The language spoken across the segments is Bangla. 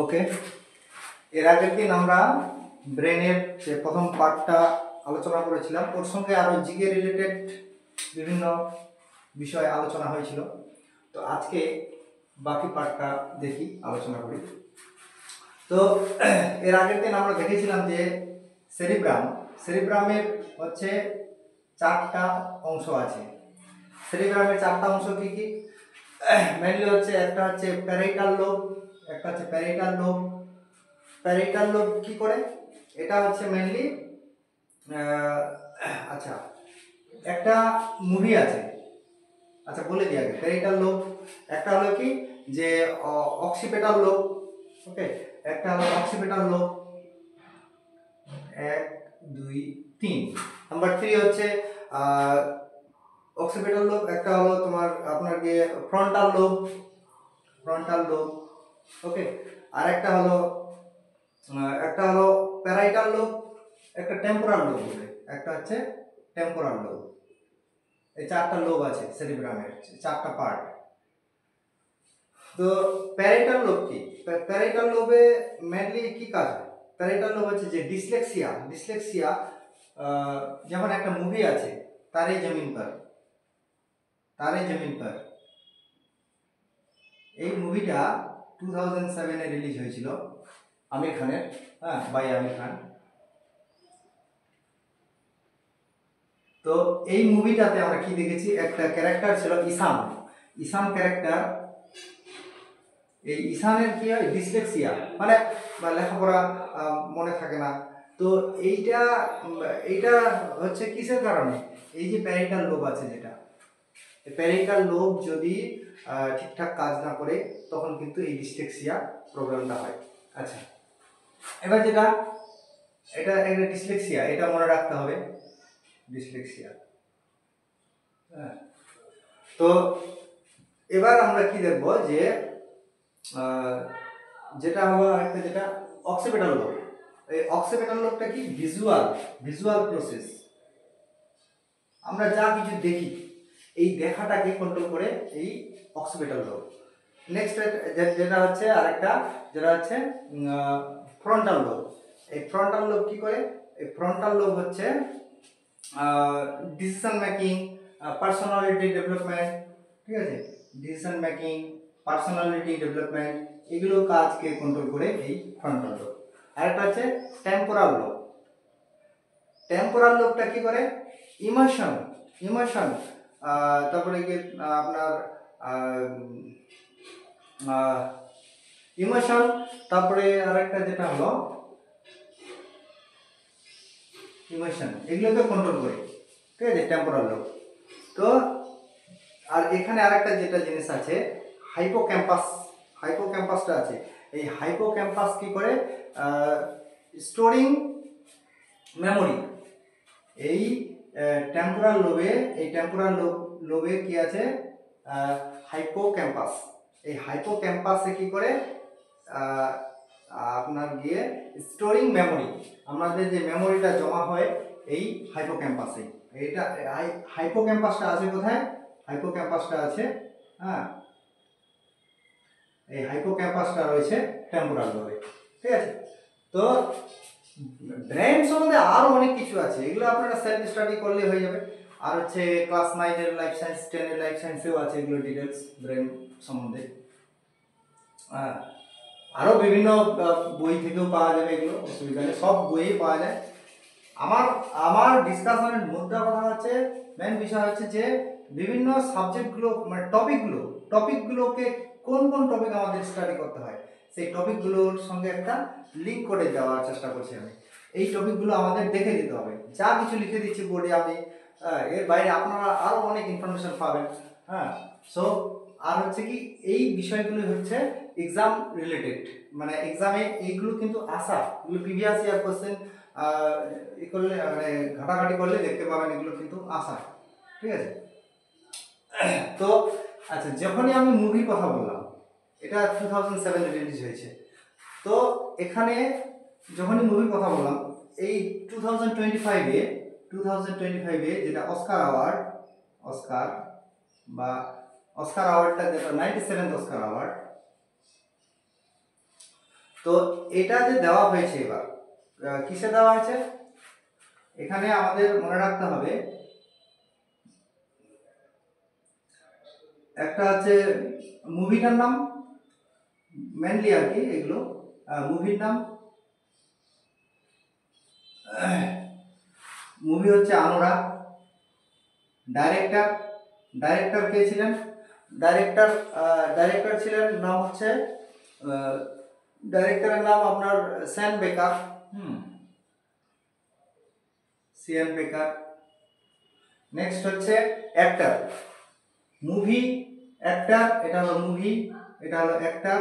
ওকে, এর আগের দিন আমরা ব্রেনের যে প্রথম পার্টটা আলোচনা করেছিলাম, ওর সঙ্গে আরও জিকে রিলেটেড বিভিন্ন বিষয়ে আলোচনা হয়েছিল। তো আজকে বাকি পার্টটা দেখি, আলোচনা করি। তো এর আগের দিন আমরা দেখেছিলাম যে সেরিব্রামের হচ্ছে 4টা অংশ আছে। সেরিব্রামের 4টা অংশ কি কি? মেইনলি হচ্ছে একটা হচ্ছে প্যারাইটাল লোব, একটা হচ্ছে প্যারাইটাল লোব কি করে? এটা হচ্ছে মেইনলি আচ্ছা, একটা মুভি আছে, আচ্ছা বলে দিই আগে। প্যারাইটাল লোব একটা হলো কি যে অক্সিপিটাল লোব, ওকে, একটা হলো অক্সিপিটাল লোব 1 2 3। নাম্বার 3 হচ্ছে অক্সিপিটাল লোব। একটা হলো তোমার আপনার গিয়ে ফ্রন্টাল লোব, ওকে। আর একটা হলো প্যারাইটাল লোব, একটা টেম্পোরাল লোব বলে, একটা হচ্ছে টেম্পোরাল লোব। এই 4টা লোব আছে সেরিব্রামের, 4টা পার্ট। তো প্যারাইটাল লোব কি? প্যারাইটাল লোবে মেইনলি কি কাজ হয়? প্যারাইটাল লোব হচ্ছে যে ডিসলেক্সিয়া, যেমন একটা মুভি আছে তারে জমিন পর, এই মুভিটা 2007 এ রিলিজ হয়েছিল আমির খানের, হ্যাঁ, বাই আমির খান। তো এই মুভিটাতে আমরা কি দেখেছি? একটা ক্যারেক্টার ছিল ঈশান ক্যারেক্টার। এই ঈশানের কি হয়? ডিসলেক্সিয়া, মানে লেখাপড়া মনে থাকে না। তো এইটা হচ্ছে কিসের কারণে? এই যে প্যারাইটাল লোব আছে, যেটা প্যারাইটাল লোব যদি ঠিকঠাক কাজ না করে, তখন কিন্তু এই ডিসলেক্সিয়া প্রবলেমটা হয়। আচ্ছা, এবার এটা একটা ডিসলেক্সিয়া, এটা মনে রাখতে হবে, ডিসলেক্সিয়া। হ্যাঁ, তো এবার আমরা কি দেখব যে যেটা হলো একটা, যেটা অক্সিপিটাল লোব। এই অক্সিপিটাল লোবটা কি? Visual process. আমরা যা কিছু দেখি, এই দেখাটাকে কন্ট্রোল করে এই অক্সিপিটাল লোব। নেক্সট যেটা হচ্ছে আরেকটা, যেটা হচ্ছে ফ্রন্টাল লোব। এই ফ্রন্টাল লোব কি করে? এই ফ্রন্টাল লোব হচ্ছে ডিসিশন মেকিং, পার্সোনালিটি ডেভেলপমেন্ট, ঠিক আছে, ডিসিশন মেকিং, পার্সোনালিটি ডেভেলপমেন্ট, এগুলো কাজকে কন্ট্রোল করে এই ফ্রন্টাল লোব। আরেকটা হচ্ছে টেম্পোরাল লোব। টেম্পোরাল লোবটা কি করে? ইমোশন, তারপরে কি আপনার ইমোশন, তারপরে আরেকটা যেটা হলো ইমোশন, এগুলোকে কন্ট্রোল করে, ঠিক আছে, টেম্পোরাল লোব। তো আর এখানে আরেকটা যেটা জিনিস আছে, হাইপোক্যাম্পাসটা আছে। এই হাইপোক্যাম্পাস কি করে? Storing memory. এই টেম্পোরাল লোবে কি আছে? হাইপোক্যাম্পাস। এই হাইপোক্যাম্পাসে কি করে? আপনার গিয়ে স্টোরিং মেমোরি, আমাদের যে মেমোরিটা জমা হয় এই হাইপোক্যাম্পাসে। এইটা হাইপোক্যাম্পাসটা আছে কোথায়? হাইপোক্যাম্পাসটা আছে, হ্যাঁ, এই হাইপোক্যাম্পাসটা রয়েছে টেম্পোরাল লোবে, ঠিক আছে। তো ব্রেন সম্বন্ধে আরো অনেক কিছু আছে, এগুলো আপনারা সেলফ স্টাডি করলে হয়ে যাবে। আর হচ্ছে ক্লাস 9 এর লাইফ সায়েন্স, 10 এর লাইফ সায়েন্সেও আছে এগুলো ডিটেলস ব্রেন সম্বন্ধে। আরো বিভিন্ন বই থেকেও পাওয়া যাবে, এগুলো অসুবিধা নেই, সব বইয়ে পাওয়া যায়। আমার ডিসকাশনের মুদ্রা কথা হচ্ছে, মেন বিষয় হচ্ছে যে বিভিন্ন সাবজেক্টগুলো, মানে টপিকগুলোকে কোন টপিক আমাদের স্টাডি করতে হয়, সেই টপিকগুলোর সঙ্গে একটা লিঙ্ক করে দেওয়ার চেষ্টা করছি আমি। এই টপিকগুলো আমাদের দেখে দিতে হবে, যা কিছু লিখে দিচ্ছি বোর্ডে আমি, এর বাইরে আপনারা আরও অনেক ইনফরমেশন পাবেন। হ্যাঁ, সো আর হচ্ছে কি, এই বিষয়গুলো হচ্ছে এক্সাম রিলেটেড, মানে এক্সামে এইগুলো কিন্তু আসা, এগুলো প্রিভিয়াস ইয়ার কোশ্চেন ই করলে, মানে ঘাটাঘাটি করলে দেখতে পাবেন এগুলো কিন্তু আসা, ঠিক আছে। তো আচ্ছা, যখনই আমি মুভির কথা বললাম, এটা 2007 রিলিজ হয়েছে। তো এখানে যখনই মুভির কথা বললাম, এই 2025-এ যেটা অস্কার অ্যাওয়ার্ডটা, যেটা 97th অস্কার অ্যাওয়ার্ড, তো এটা যে দেওয়া হয়েছে এবার কিসে দেওয়া হয়েছে, এখানে আমাদের মনে রাখতে হবে একটা হচ্ছে মুভিটার নাম, মেনলি আর কি এগুলো মুভির নাম, মুভি হচ্ছে অনুরাগ। ডাইরেক্টর, ডাইরেক্টর কে ছিলেন, ডাইরেক্টর ছিলেন নাম হচ্ছে ডাইরেক্টরের নাম আপনার স্যাম বেকার, সিএন বেকার। নেক্সট হচ্ছে অ্যাক্টর, মুভি অ্যাক্টর, এটা হলো মুভি, এটা হলো অ্যাক্টর,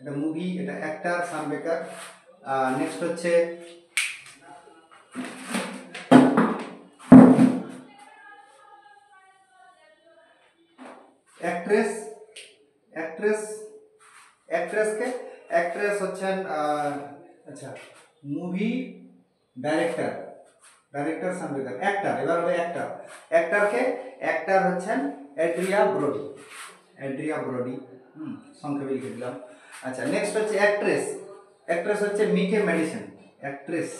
এটা মুভি, এটা অ্যাক্টর, স্যাম বেকার। নেক্সট হচ্ছে অ্যাক্ট্রেস, অ্যাক্ট্রেস, অ্যাক্ট্রেস হচ্ছেন আচ্ছা মুভি ডাইরেক্টর, ডাইরেক্টর স্যাম বেকার। অ্যাক্টর, এবার হবে অ্যাক্টর, অ্যাক্টর হচ্ছেন অ্যাড্রিয়া ব্রোডি, অ্যাড্রিয়া ব্রোডি, সংক্ষেপে লিখে দিলাম। আচ্ছা নেক্সট হচ্ছে অ্যাক্ট্রেস, অ্যাক্ট্রেস হচ্ছে মিকে ম্যাডিসন, অ্যাক্ট্রেস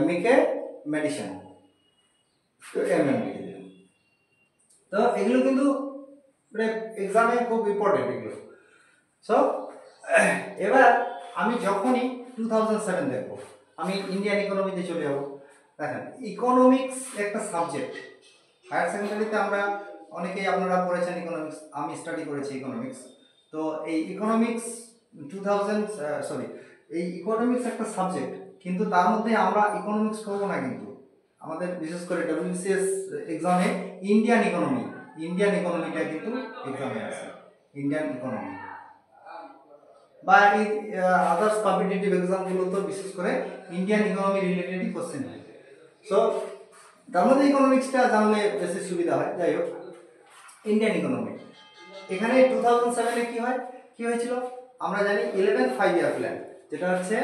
মিকে ম্যাডিসন, তো লিখে দিলাম। তো এগুলো কিন্তু মানে এক্সামে খুব ইম্পর্টেন্ট এগুলো। সো এবার আমি যখনই 2007 দেখবো, আমি ইন্ডিয়ান ইকোনমিতে চলে যাবো। দেখেন ইকোনমিক্স একটা সাবজেক্ট, হায়ার সেকেন্ডারিতে আমরা অনেকেই আপনারা পড়েছেন ইকোনমিক্স, আমি স্টাডি করেছি ইকোনমিক্স। তো এই ইকোনমিক্স এই ইকোনমিক্স একটা সাবজেক্ট, কিন্তু তার মধ্যে আমরা ইকোনমিক্স করবো না, কিন্তু আমাদের বিশেষ করে WBCS এক্সামে ইন্ডিয়ান ইকোনমিটা কিন্তু এক্সামে আছে, ইন্ডিয়ান ইকোনমি বা এই আদার্স কম্পিটিটিভ এক্সামগুলো তো বিশেষ করে ইন্ডিয়ান ইকোনমি রিলেটেডই কোশ্চেন হয়। সো তার মধ্যে ইকোনমিক্সটা জানলে বেশি সুবিধা হয়। যাই হোক, ইন্ডিয়ান ইকোনমি এখানে 2007-এ কি হয়েছিল আমরা জানি 11 5-year প্ল্যান, যেটা হচ্ছে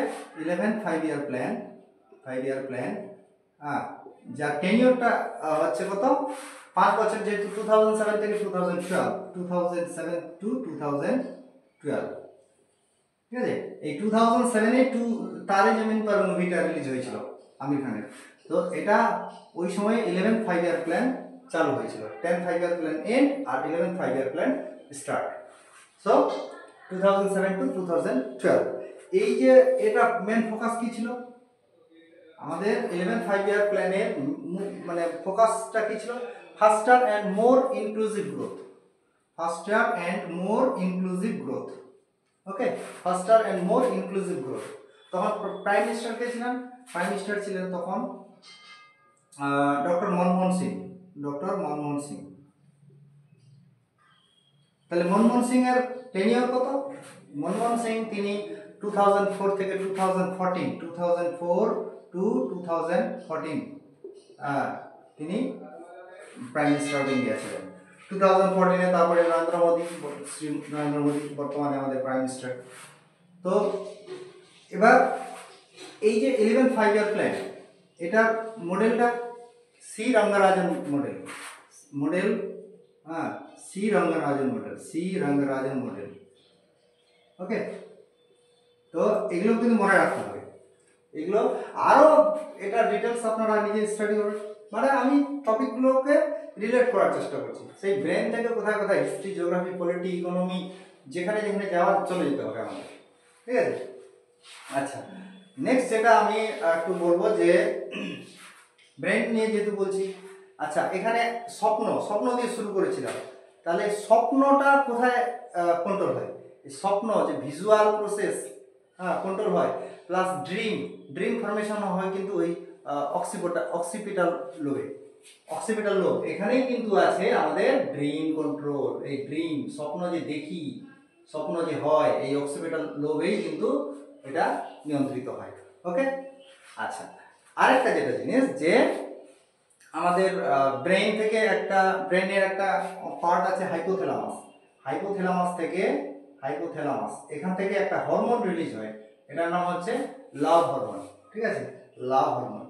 11 5-year প্ল্যান, 5-year প্ল্যান, যার টেনিওরটা হচ্ছে কত 5 বছর, যেহেতু 2007 থেকে 2012, 2007 to 2012, ঠিক আছে। এই 2007-এ তারে জমিন পর মুভিটা রিলিজ হয়েছিল আমির খানের। তো এটা ওই সময় 11 5-year প্ল্যান চালু হয়েছিল, 10 5-year প্ল্যান এন্ড আর 11 5-year plan start. So 2007 to 2012 এই যে এটা মেন ফোকাস কি ছিল আমাদের 11 5-year প্ল্যানের, মানে ফোকাসটা কি ছিল, ফাস্টার and more inclusive growth, ফাস্টার and more inclusive growth. Okay, ফাস্টার and more inclusive growth. তখন প্রাইম মিনিস্টার কে ছিলেন, প্রাইম মিনিস্টার ছিলেন তখন ডক্টর মনমোহন সিং, ডক্টর মনমোহন সিং। তাহলে মনমোহন সিং এর টেনিওর কত, মনমোহন সিং তিনি 2004 থেকে 2014, 2004 to 2014 তিনি প্রাইম মিনিস্টার অফ ইন্ডিয়া ছিলেন। 2014-এ তারপরে নরেন্দ্র মোদী বর্তমানে আমাদের প্রাইম মিনিস্টার। তো এবার এই যে 11 5-year প্ল্যান, এটার মডেলটা C Rangarajan model, C Rangarajan model. ওকে, তো এগুলো কিন্তু মনে রাখতে হবে, এগুলো আরো এটা ডিটেলস আপনারা নিজে স্টাডি করবেন। মানে আমি টপিকগুলোকে রিলেট করার চেষ্টা করছি, সেই ব্রেন থেকে কোথায় কোথায় হিস্ট্রি, জিওগ্রাফি, পলিটি, ইকোনমি, যেখানে যেখানে যাওয়ার চলে যেতে হবে আমাদের, ঠিক আছে। আচ্ছা নেক্সট যেটা আমি একটু বলবো যে ব্রেন নিয়ে যেহেতু বলছি, আচ্ছা এখানে স্বপ্ন দিয়ে শুরু করেছিলাম, তাহলে স্বপ্নটা কোথায় কন্ট্রোল হয়, স্বপ্ন যে ভিজুয়াল প্রসেস কন্ট্রোল হয়, প্লাস ড্রিম ফরমেশন হয় কিন্তু ওই অক্সিপিটাল লোব, এখানেই কিন্তু আছে আমাদের ড্রিম কন্ট্রোল। এই ড্রিম স্বপ্ন যে দেখি, স্বপ্ন যে হয়, এই অক্সিপিটাল লোবেই কিন্তু এটা নিয়ন্ত্রিত হয়। ওকে, আচ্ছা আরেকটা যেটা জিনিস যে আমাদের ব্রেনের একটা পার্ট আছে হাইপোথ্যালামাস, এখান থেকে একটা হরমোন রিলিজ হয়, এটার নাম হচ্ছে লাভ হরমোন, ঠিক আছে, লাভ হরমোন।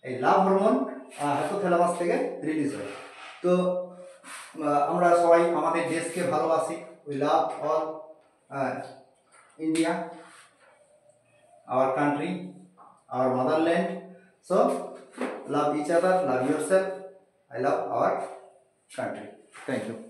এই লাভ হরমোন হাইপোথ্যালামাস থেকে রিলিজ হয়। তো আমরা সবাই আমাদের দেশকে ভালোবাসি। We love all India, our country, our motherland. So love each other, love yourself. I love our country. Thank you.